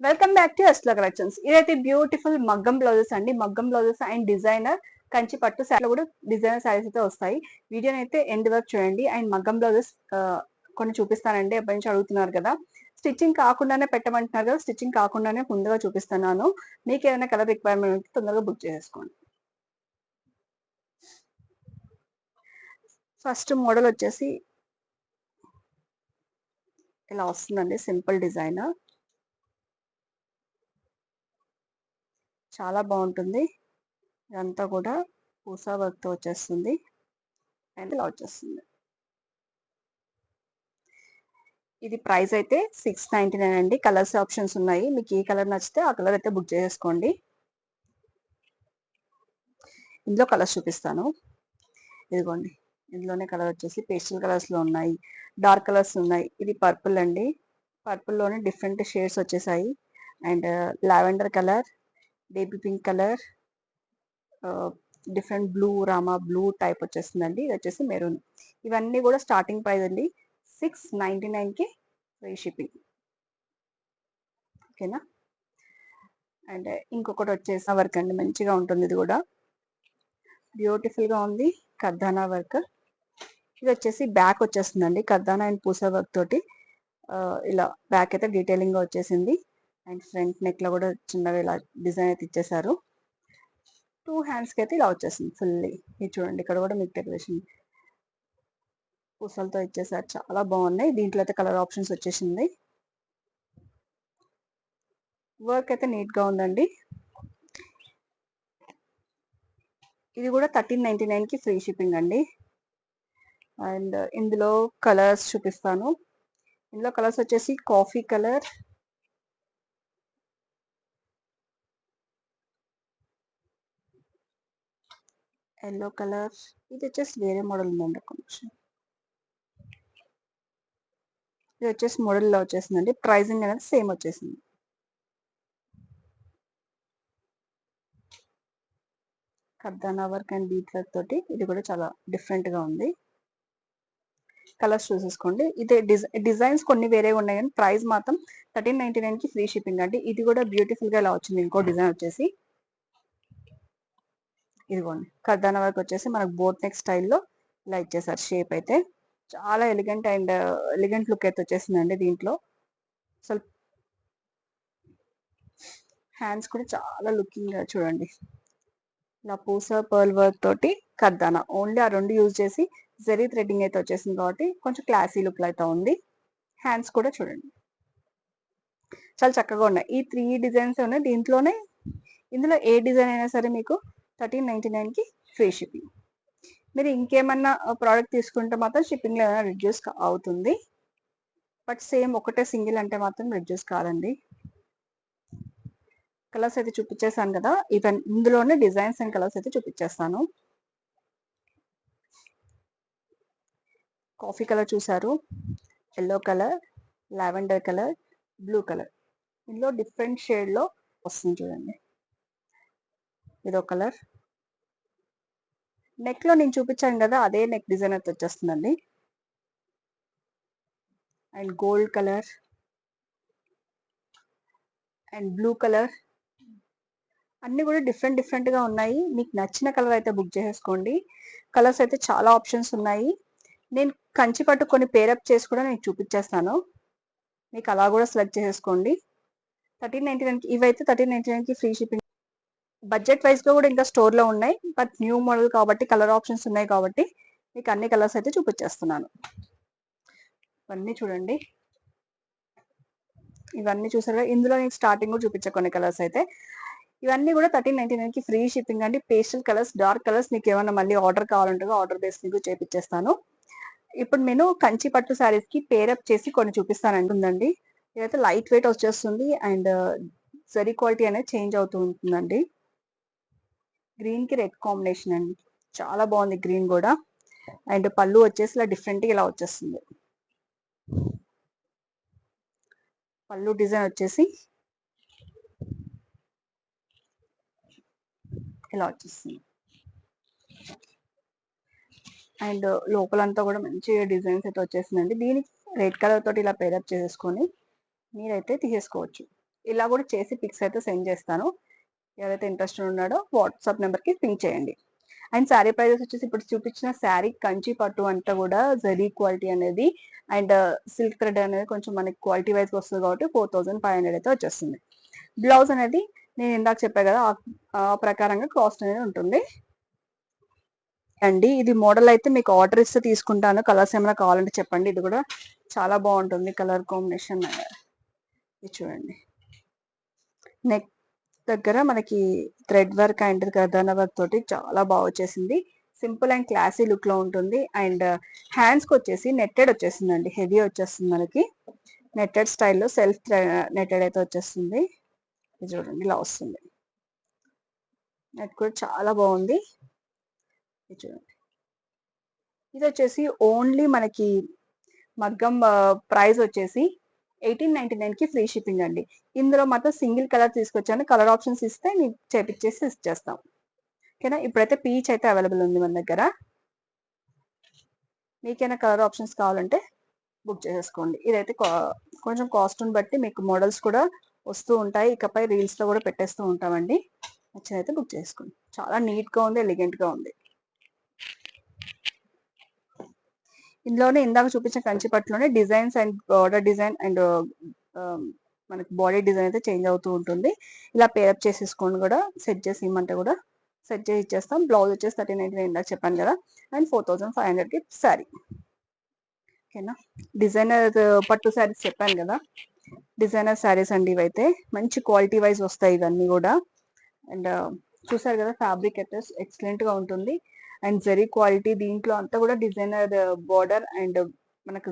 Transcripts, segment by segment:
Welcome back to Asla collections. ఇదైతే beautiful మగ్గం blouses అండి. మగ్గం బ్లౌజెస్ అండ్ డిజైనర్ కంచి పట్టు శారీలో కూడా డిజైనర్ శారీస్ అయితే వస్తాయి. వీడియోని అయితే ఎండ్ వరకు చూడండి. అండ్ మగ్గం బ్లౌజెస్ కొన్ని చూపిస్తానండి. ఎప్పటి నుంచి అడుగుతున్నారు కదా, స్టిచ్చింగ్ కాకుండానే పెట్టమంటున్నారు కదా, స్టిచ్చింగ్ కాకుండానే ముందుగా చూపిస్తున్నాను. మీకు ఏదైనా కలర్ రిక్వైర్మెంట్ ఉంటే తొందరగా బుక్ చేసేసుకోండి. ఫస్ట్ మోడల్ వచ్చేసి ఇలా వస్తుందండి, సింపుల్ డిజైన్, చాలా బాగుంటుంది. ఇదంతా కూడా పూసా వర్క్ తో వచ్చేస్తుంది అండ్ ఇలా వచ్చేస్తుంది. ఇది ప్రైస్ అయితే 699 అండి. కలర్స్ ఆప్షన్స్ ఉన్నాయి. మీకు ఏ కలర్ నచ్చితే ఆ కలర్ అయితే బుక్ చేసేసుకోండి. ఇందులో కలర్స్ చూపిస్తాను. ఇదిగోండి, ఇందులోనే కలర్ వచ్చేసి పేస్టల్ కలర్స్ లో ఉన్నాయి, డార్క్ కలర్స్ ఉన్నాయి. ఇది పర్పుల్ అండి. పర్పుల్ లోనే డిఫరెంట్ షేడ్స్ వచ్చేసాయి. And lavender colour, baby pink colour, different blue, Rama blue type వచ్చేస్తుందండి. ఇది వచ్చేసి మెరూన్. ఇవన్నీ కూడా స్టార్టింగ్ ప్రైస్ అండి 699 కి ఫ్రీ షిప్పింగ్. ఓకేనా. అండ్ ఇంకొకటి వచ్చేసి వర్క్ అండి, మంచిగా ఉంటుంది. ఇది కూడా బ్యూటిఫుల్ గా ఉంది, కర్దానా వర్క్. ఇది వచ్చేసి బ్యాక్ వచ్చేస్తుందండి, కర్దానా అండ్ పూసా వర్క్ తోటి. ఇలా బ్యాక్ అయితే డీటెయిలింగ్ గా వచ్చేసింది. అండ్ ఫ్రంట్ నెక్ లో కూడా చిన్నగా ఇలా డిజైన్ అయితే ఇచ్చేసారు. 2 హ్యాండ్స్ కి అయితే ఇలా వచ్చేసింది ఫుల్లీ. ఇది చూడండి, ఇక్కడ కూడా మీకు డెకరేషన్ పూసలతో ఇచ్చేసారు. చాలా బాగున్నాయి. దీంట్లో అయితే కలర్ ఆప్షన్స్ వచ్చేసింది. వర్క్ అయితే నీట్ గా ఉందండి. ఇది కూడా 1399 కి ఫ్రీ షిప్పింగ్ అండి. అండ్ ఇందులో కలర్స్ చూపిస్తాను. ఇందులో కలర్స్ వచ్చేసి కాఫీ కలర్, ఎల్లో కలర్. ఇది వచ్చేసి వేరే మోడల్ ఉందండి కొంచెం. ఇది వచ్చేసి మోడల్లో వచ్చేసిందండి. ప్రైజింగ్ అనేది సేమ్ వచ్చేసింది. కర్దానా వర్క్ అండ్ బీట్ వర్క్ తోటి ఇది కూడా చాలా డిఫరెంట్ గా ఉంది. కలర్స్ చూసేసుకోండి. ఇదే డిజైన్స్ కొన్ని వేరే ఉన్నాయి కానీ ప్రైస్ మాత్రం 1399 కి ఫ్రీ షిప్పింగ్ అండి. ఇది కూడా బ్యూటిఫుల్ గా ఇలా వచ్చింది. ఇంకో డిజైన్ వచ్చేసి ఇదిగోండి, కర్దానా వర్క్ వచ్చేసి మనకు బోట్ నెక్ స్టైల్లో ఇలా ఇచ్చేసారు. షేప్ అయితే చాలా ఎలిగెంట్ అండ్ ఎలిగెంట్ లుక్ అయితే వచ్చేసిందండి. దీంట్లో అసలు హ్యాండ్స్ కూడా చాలా లుకింగ్ గా చూడండి. ఇలా పూసా పర్ల్ వర్క్ తోటి కర్దానా, ఓన్లీ ఆ రెండు యూజ్ చేసి జరీ థ్రెడ్డింగ్ అయితే వచ్చేసింది కాబట్టి కొంచెం క్లాసీ లుక్ అయితే ఉంది. హ్యాండ్స్ కూడా చూడండి చాలా చక్కగా ఉన్నాయి. ఈ 3 డిజైన్స్ ఉన్నాయి దీంట్లోనే. ఇందులో ఏ డిజైన్ అయినా సరే మీకు 1399 కి ఫ్రీ షిప్పింగ్. మీరు ఇంకేమన్నా ప్రోడక్ట్ తీసుకుంటే మాత్రం షిప్పింగ్ లో ఏమైనా రిడ్యూస్ అవుతుంది. బట్ సేమ్ ఒకటే సింగిల్ అంటే మాత్రం రిడ్యూస్ కాదండి. కలర్స్ అయితే చూపించేసాను కదా, ఈవెన్ ఇందులోనే డిజైన్స్ అండ్ కలర్స్ అయితే చూపించేస్తాను. కాఫీ కలర్ చూసారు, yellow colour, lavender colour, blue colour. ఇందులో డిఫరెంట్ షేడ్ లో వస్తుంది చూడండి. ఇదో కలర్. నెక్ లో నేను చూపించాను కదా, అదే నెక్ డిజైన్ అయితే వచ్చేస్తుందండి. And gold colour and blue colour, అన్ని కూడా డిఫరెంట్ డిఫరెంట్ గా ఉన్నాయి. మీకు నచ్చిన కలర్ అయితే బుక్ చేసేసుకోండి. కలర్స్ అయితే చాలా ఆప్షన్స్ ఉన్నాయి. నేను కంచి పట్టు కొన్ని పేరప్ చేసి కూడా నేను చూపించేస్తాను. మీకు అలా కూడా సెలెక్ట్ చేసేసుకోండి. 1399 కి ఇవైతే 1399 కి ఫ్రీ షిప్పింగ్. బడ్జెట్ వైజ్ గా కూడా ఇంకా స్టోర్ లో ఉన్నాయి. బట్ న్యూ మోడల్ కాబట్టి కలర్ ఆప్షన్స్ ఉన్నాయి కాబట్టి మీకు అన్ని కలర్స్ అయితే చూపించేస్తున్నాను. ఇవన్నీ చూడండి, ఇవన్నీ చూసారు. ఇందులో నేను స్టార్టింగ్ కూడా చూపించే కొన్ని కలర్స్ అయితే ఇవన్నీ కూడా 1399 కి ఫ్రీ షిప్పింగ్ అండి. పేస్టల్ కలర్స్, డార్క్ కలర్స్ మీకు ఏమైనా మళ్ళీ ఆర్డర్ కావాలంటే ఆర్డర్ బేస్ మీకు చేపించేస్తాను. ఇప్పుడు నేను కంచి పట్టు శారీస్ కి పేరప్ చేసి కొన్ని చూపిస్తాను అంటుందండి. ఇదైతే లైట్ వెయిట్ వచ్చేస్తుంది అండ్ జరీ క్వాలిటీ అనేది చేంజ్ అవుతూ ఉంటుందండి. గ్రీన్ కి రెడ్ కాంబినేషన్ అండి, చాలా బాగుంది గ్రీన్ కూడా. అండ్ పళ్ళు వచ్చేసి ఇలా డిఫరెంట్ గా ఇలా వచ్చేస్తుంది. పళ్ళు డిజైన్ వచ్చేసి ఇలా వచ్చేస్తుంది. అండ్ లోపలంతా కూడా మంచి డిజైన్స్ అయితే వచ్చేసిందండి. దీనికి రెడ్ కలర్ తోటి ఇలా పేరప్ చేసేసుకొని మీరైతే తీసేసుకోవచ్చు. ఇలా కూడా చేసి పిక్స్ అయితే సెండ్ చేస్తాను. ఎవరైతే ఇంట్రెస్ట్ ఉన్నాడో వాట్సాప్ నెంబర్కి పింక్ చేయండి. అండ్ శారీ ప్రైజెస్ వచ్చేసి ఇప్పుడు చూపించిన శారీ కంచి పట్టు అంతా కూడా జరీ క్వాలిటీ అనేది అండ్ సిల్క్ థ్రెడ్ అనేది కొంచెం మనకి క్వాలిటీ వైజ్ వస్తుంది కాబట్టి 4500 అయితే వచ్చేస్తుంది. బ్లౌజ్ అనేది నేను ఇందాక చెప్పా కదా ఆ ప్రకారంగా కాస్ట్ అనేది ఉంటుంది అండి. ఇది మోడల్ అయితే మీకు ఆర్డర్ ఇస్తే తీసుకుంటాను. కలర్స్ ఏమైనా కావాలంటే చెప్పండి. ఇది కూడా చాలా బాగుంటుంది కలర్ కాంబినేషన్. ఇది చూడండి, నెక్ దగ్గర మనకి థ్రెడ్ వర్క్ అండ్ గర్దాన వర్క్ తోటి చాలా బాగా వచ్చేసింది. సింపుల్ అండ్ క్లాసీ లుక్ లో ఉంటుంది. అండ్ హ్యాండ్స్ కి వచ్చేసి నెట్టెడ్ వచ్చేసిందండి, హెవీ వచ్చేస్తుంది మనకి. నెట్టెడ్ స్టైల్లో సెల్ఫ్ నెట్టెడ్ అయితే వచ్చేస్తుంది. ఇది చూడండి ఇలా వస్తుంది. నెట్ కూడా చాలా బాగుంది. ఇది చూడండి, ఇది వచ్చేసి ఓన్లీ మనకి మగ్గం ప్రైస్ వచ్చేసి 1899కి ఫ్రీ షిప్పింగ్ అండి. ఇందులో మాత్రం సింగిల్ కలర్ తీసుకొచ్చాను. కలర్ ఆప్షన్స్ ఇస్తే మీకు చేపించేసి ఇచ్చేస్తాం. ఓకేనా, ఇప్పుడైతే పీచ్ అయితే అవైలబుల్ ఉంది మన దగ్గర. మీకైనా కలర్ ఆప్షన్స్ కావాలంటే బుక్ చేసేసుకోండి. ఇదైతే కొంచెం కాస్ట్ని బట్టి మీకు మోడల్స్ కూడా వస్తూ ఉంటాయి. ఇకపై రీల్స్లో కూడా పెట్టేస్తూ ఉంటామండి. నచ్చినైతే బుక్ చేసుకోండి. చాలా నీట్గా ఉంది, ఎలిగెంట్గా ఉంది. ఇందులోనే ఇందాక చూపించిన కంచి పట్టులోనే designs and border design and మనకి బాడీ డిజైన్ అయితే చేంజ్ అవుతూ ఉంటుంది. ఇలా పేరప్ చేసేసుకొని కూడా సెట్ చేసి ఇమ్మంటే కూడా సెట్ చేసి ఇచ్చేస్తాం. బ్లౌజ్ వచ్చేసి 1399 ఇందాక చెప్పాను కదా. అండ్ 4500కి శారీ. ఓకేనా, డిజైనర్ పట్టు శారీస్ చెప్పాను కదా, డిజైనర్ శారీస్ అండి ఇవైతే. మంచి క్వాలిటీ వైజ్ వస్తాయి ఇవన్నీ కూడా. అండ్ చూసారు కదా, ఫ్యాబ్రిక్ అయితే ఎక్సలెంట్ గా ఉంటుంది. అండ్ జరీ క్వాలిటీ, దీంట్లో అంతా కూడా డిజైనర్ బార్డర్ అండ్ మనకు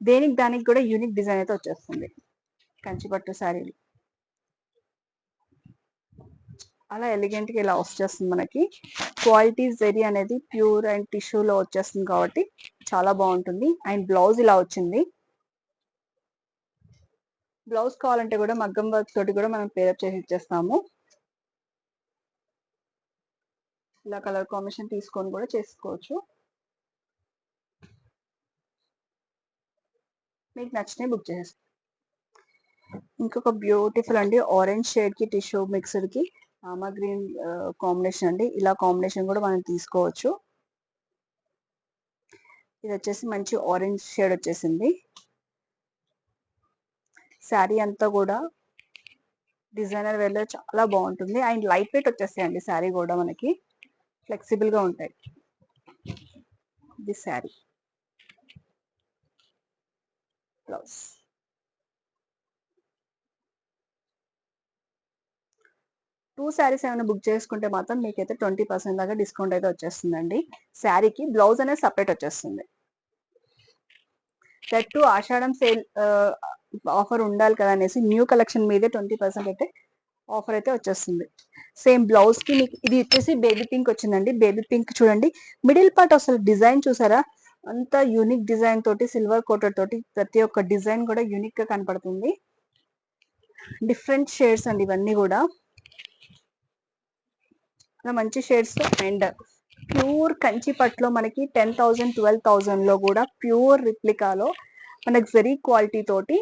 దేనికి దానికి కూడా యూనిక్ డిజైన్ అయితే వచ్చేస్తుంది కంచిపట్టు శారీలు. అలా ఎలిగెంట్ గా ఇలా వచ్చేస్తుంది మనకి. క్వాలిటీ జరీ అనేది ప్యూర్ అండ్ టిష్యూలో వచ్చేస్తుంది కాబట్టి చాలా బాగుంటుంది. అండ్ బ్లౌజ్ ఇలా వచ్చింది. బ్లౌజ్ కావాలంటే కూడా మగ్గం వర్క్ తోటి కూడా మనం పేరప్ చేసి ఇచ్చేస్తాము. ఇలా కలర్ కాంబినేషన్ తీసుకొని కూడా చేసుకోవచ్చు. మీకు నచ్చినవి బుక్ చేసేస్తాం. ఇంకొక బ్యూటిఫుల్ అండి, ఆరెంజ్ షేడ్ కి టిష్యూ మిక్స్డ్ కి ఆమా గ్రీన్ కాంబినేషన్ అండి. ఇలా కాంబినేషన్ కూడా మనం తీసుకోవచ్చు. ఇది వచ్చేసి మంచి ఆరెంజ్ షేడ్ వచ్చేసింది. శారీ అంతా కూడా డిజైనర్ వేర్ లో చాలా బాగుంటుంది. అండ్ లైట్ వెయిట్ వచ్చేస్తాయండి శారీ కూడా మనకి, ఫ్లెక్సిబుల్ గా ఉంటాయి. ఇది శారీ బ్లౌజ్. 2 శారీస్ ఏమైనా బుక్ చేసుకుంటే మాత్రం మీకైతే 20% దాకా డిస్కౌంట్ అయితే వచ్చేస్తుందండి. శారీకి బ్లౌజ్ అనేది సపరేట్ వచ్చేస్తుంది. దట్ ఆషాఢం సేల్ ఆఫర్ ఉండాలి కదా అనేసి న్యూ కలెక్షన్ మీదే 20% అయితే ఆఫర్ అయితే వచ్చేస్తుంది. సేమ్ బ్లౌజ్ కి మీకు ఇది వచ్చేసి బేబీ పింక్ వచ్చిందండి. బేబీ పింక్ చూడండి, మిడిల్ పార్ట్ అసలు డిజైన్ చూసారా, అంతా యూనిక్ డిజైన్ తోటి సిల్వర్ కోటెడ్ తోటి ప్రతి ఒక్క డిజైన్ కూడా యూనిక్ గా కనపడుతుంది. డిఫరెంట్ షేడ్స్ అండి ఇవన్నీ కూడా, మంచి షేడ్స్. అండ్ ప్యూర్ కంచి పట్టులో మనకి 10,000 12,000 లో కూడా ప్యూర్ రిప్లికాలో మనకి జరీ క్వాలిటీ తోటి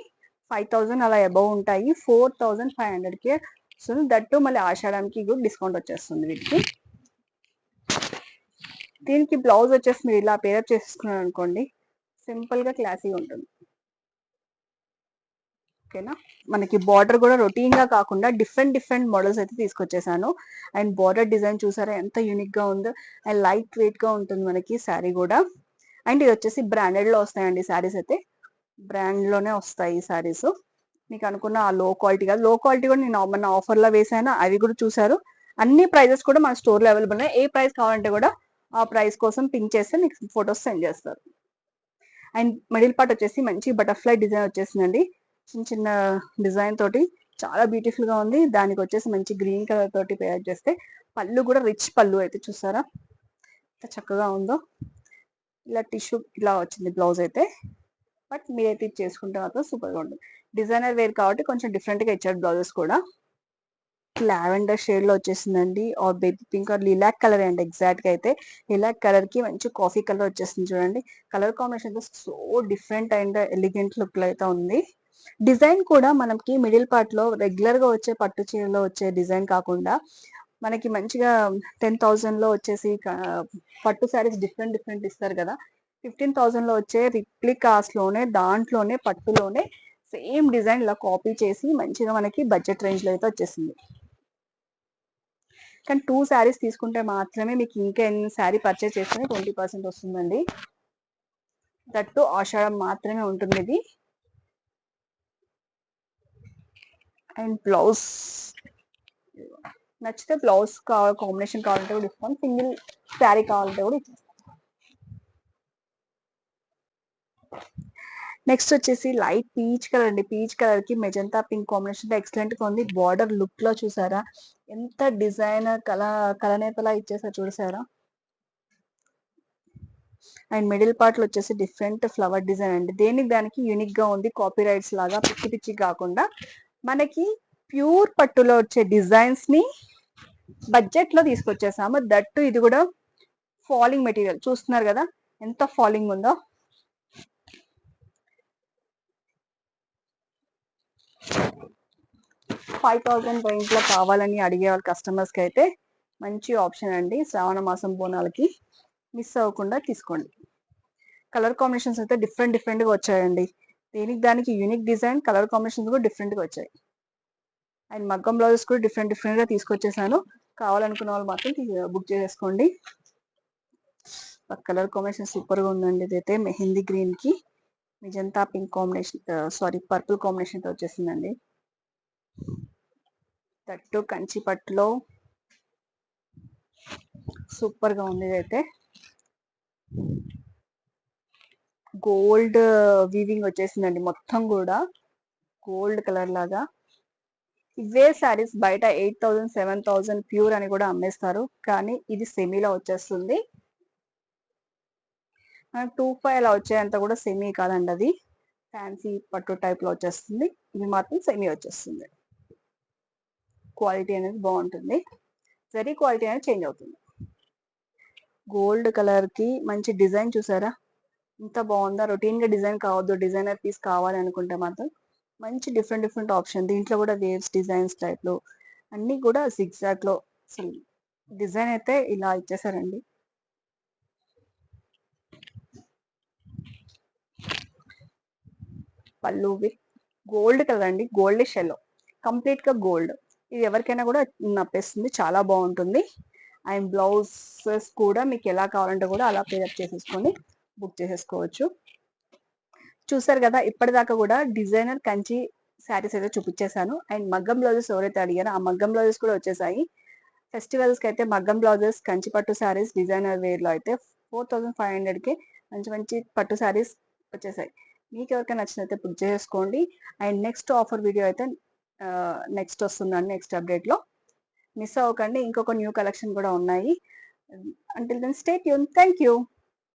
5,000 అలా అబౌవ్ ఉంటాయి. 4,500కే వస్తుంది. దట్టు మళ్ళీ ఆషాఢంకి కూడా డిస్కౌంట్ వచ్చేస్తుంది వీటికి. దీనికి బ్లౌజ్ వచ్చేసి మీరు ఇలా పేరప్ చేసుకున్నారు అనుకోండి, సింపుల్ గా క్లాసీగా ఉంటుంది. ఓకేనా, మనకి బార్డర్ కూడా రొటీన్ గా కాకుండా డిఫరెంట్ మోడల్స్ అయితే తీసుకొచ్చేసాను. అండ్ బార్డర్ డిజైన్ చూసారా ఎంత యూనిక్ గా ఉందో. అండ్ లైట్ వెయిట్ గా ఉంటుంది మనకి శారీ కూడా. అండ్ ఇది వచ్చేసి బ్రాండెడ్ లో వస్తాయండి శారీస్ అయితే, బ్రాండ్ లోనే వస్తాయి ఈ శారీస్. మీకు అనుకున్న ఆ లో క్వాలిటీ కాదు, లో క్వాలిటీ కూడా నేను మన ఆఫర్ లో వేసాను, అవి కూడా చూసారు. అన్ని ప్రైజెస్ కూడా మన స్టోర్ లో అవైలబుల్ ఉన్నాయి. ఏ ప్రైస్ కావాలంటే కూడా ఆ ప్రైస్ కోసం పింక్ చేస్తే మీకు ఫొటోస్ సెండ్ చేస్తారు. అండ్ మిడిల్ పార్ట్ వచ్చేసి మంచి బటర్ఫ్లై డిజైన్ వచ్చేసిందండి. చిన్న చిన్న డిజైన్ తోటి చాలా బ్యూటిఫుల్ గా ఉంది. దానికి వచ్చేసి మంచి గ్రీన్ కలర్ తోటి పేర్ చేస్తే పళ్ళు కూడా రిచ్ పళ్ళు అయితే చూసారా ఎంత చక్కగా ఉందో. ఇలా టిష్యూ ఇలా వచ్చింది బ్లౌజ్ అయితే. బట్ మీరైతే ఇది చేసుకుంటే మాత్రం సూపర్ గా ఉంటుంది. డిజైనర్ వేర్ కాబట్టి కొంచెం డిఫరెంట్ గా ఇచ్చాడు బ్లౌజెస్ కూడా. లావెండర్ షేడ్ లో వచ్చేసిందండి, or baby pink or lilac colour అండి. ఎగ్జాక్ట్ గా అయితే లిలాక్ కలర్ కి మంచి కాఫీ కలర్ వచ్చేసింది చూడండి. Colour combination so different and elegant look లో అయితే ఉంది. డిజైన్ కూడా మనకి మిడిల్ పార్ట్ లో రెగ్యులర్ గా వచ్చే పట్టు చీరలో వచ్చే డిజైన్ కాకుండా మనకి మంచిగా 10,000 లో వచ్చేసి పట్టు శారీస్ డిఫరెంట్ డిఫరెంట్ ఇస్తారు కదా, 15,000 లో వచ్చే రిప్లికాస్ లోనే దాంట్లోనే పట్టులోనే సేమ్ డిజైన్ ఇలా కాపీ చేసి మంచిగా మనకి బడ్జెట్ రేంజ్ లో అయితే వచ్చేసింది. కానీ 2 శారీస్ తీసుకుంటే మాత్రమే మీకు ఇంకా ఎన్ని శారీ పర్చేస్ చేస్తే 20% వస్తుందండి. దట్టు ఆషాఢం మాత్రమే ఉంటుంది ఇది. అండ్ బ్లౌజ్ నచ్చితే బ్లౌజ్ కాంబినేషన్ కావాలంటే కూడా ఇస్తాం, సింగిల్ శారీ కావాలంటే కూడా ఇచ్చేస్తాం. నెక్స్ట్ వచ్చేసి లైట్ పీచ్ కలర్ అండి. పీచ్ కలర్ కి మెజంతా పింక్ కాంబినేషన్ ఎక్సలెంట్ గా ఉంది. బార్డర్ లుక్ లో చూసారా ఎంత డిజైనర్ కలనేతలా ఇచ్చేసారు చూసారా. అండ్ మిడిల్ పార్ట్ లో వచ్చేసి డిఫరెంట్ ఫ్లవర్ డిజైన్ అండి. దేనికి దానికి యూనిక్ గా ఉంది. కాపీ రైట్స్ లాగా పిచ్చి పిచ్చి కాకుండా మనకి ప్యూర్ పట్టులో వచ్చే డిజైన్స్ ని బడ్జెట్ లో తీసుకొచ్చేసాము. దట్టు ఇది కూడా ఫాలింగ్ మెటీరియల్ చూస్తున్నారు కదా ఎంత ఫాలింగ్ ఉందో. 5,000 రేంజ్ లో కావాలని అడిగే వాళ్ళ కస్టమర్స్ కి అయితే మంచి ఆప్షన్ అండి. శ్రావణ మాసం బోనాలకి మిస్ అవ్వకుండా తీసుకోండి. కలర్ కాంబినేషన్స్ అయితే డిఫరెంట్ డిఫరెంట్ గా వచ్చాయండి. దేనికి దానికి యూనిక్ డిజైన్, కలర్ కాంబినేషన్స్ కూడా డిఫరెంట్ గా వచ్చాయి. అండ్ మగ్గం బ్లౌజెస్ కూడా డిఫరెంట్ డిఫరెంట్ గా తీసుకొచ్చేసాను. కావాలనుకున్న వాళ్ళు మాత్రం బుక్ చేసేసుకోండి. కలర్ కాంబినేషన్ సూపర్ గా ఉందండి. ఇదైతే మెహందీ గ్రీన్ కి magenta pink combination, sorry purple combination తో వచ్చేసిందండి. తట్టు కంచి పట్టులో సూపర్ గా ఉంది. ఇదైతే గోల్డ్ వీవింగ్ వచ్చేసిందండి. మొత్తం కూడా గోల్డ్ కలర్ లాగా. ఇవే శారీస్ బయట 8,000 7,000 ప్యూర్ అని కూడా అమ్మేస్తారు. కానీ ఇది సెమీలో వచ్చేస్తుంది. 2,500 అలా వచ్చేంత కూడా సెమీ కాదండి, అది ఫ్యాన్సీ పట్టు టైప్ లో వచ్చేస్తుంది. ఇది మాత్రం సెమీ వచ్చేస్తుంది. క్వాలిటీ అనేది బాగుంటుంది. జరీ క్వాలిటీ అనేది చేంజ్ అవుతుంది. గోల్డ్ కలర్ కి మంచి డిజైన్ చూసారా ఎంత బాగుందా. రొటీన్ గా డిజైన్ కావద్దు, డిజైనర్ పీస్ కావాలి అనుకుంటే మాత్రం మంచి డిఫరెంట్ డిఫరెంట్ ఆప్షన్. దీంట్లో కూడా వేవ్స్ డిజైన్స్ టైప్ లో అన్ని కూడా సిగ్జాగ్ లో డిజైన్ అయితే ఇలా ఇచ్చేసారండి. పళ్ళు విత్ గోల్డ్ కలర్ అండి. గోల్డ్ షెల్లో కంప్లీట్ గా గోల్డ్. ఇది ఎవరికైనా కూడా నప్పేస్తుంది, చాలా బాగుంటుంది. అండ్ బ్లౌజెస్ కూడా మీకు ఎలా కావాలంటే కూడా అలా పేరప్ చేసేసుకొని బుక్ చేసేసుకోవచ్చు. చూసారు కదా ఇప్పటిదాకా కూడా డిజైనర్ కంచి శారీస్ అయితే చూపించేశాను. అండ్ మగ్గం బ్లౌజెస్ ఎవరైతే అడిగారో ఆ మగ్గం బ్లౌజెస్ కూడా వచ్చేసాయి. ఫెస్టివల్స్ కి అయితే మగ్గం బ్లౌజెస్ కంచి పట్టు శారీస్ డిజైనర్ వేర్ లో అయితే 4,500 కి మంచి మంచి పట్టు శారీస్ వచ్చేసాయి. మీకు ఎవరికైనా నచ్చినైతే బుక్ చేసుకోండి. అండ్ నెక్స్ట్ ఆఫర్ వీడియో అయితే నెక్స్ట్ వస్తుందండి. నెక్స్ట్ అప్డేట్ లో మిస్ అవ్వకండి. ఇంకొక న్యూ కలెక్షన్ కూడా ఉన్నాయి. Until then stay tune. Thank you.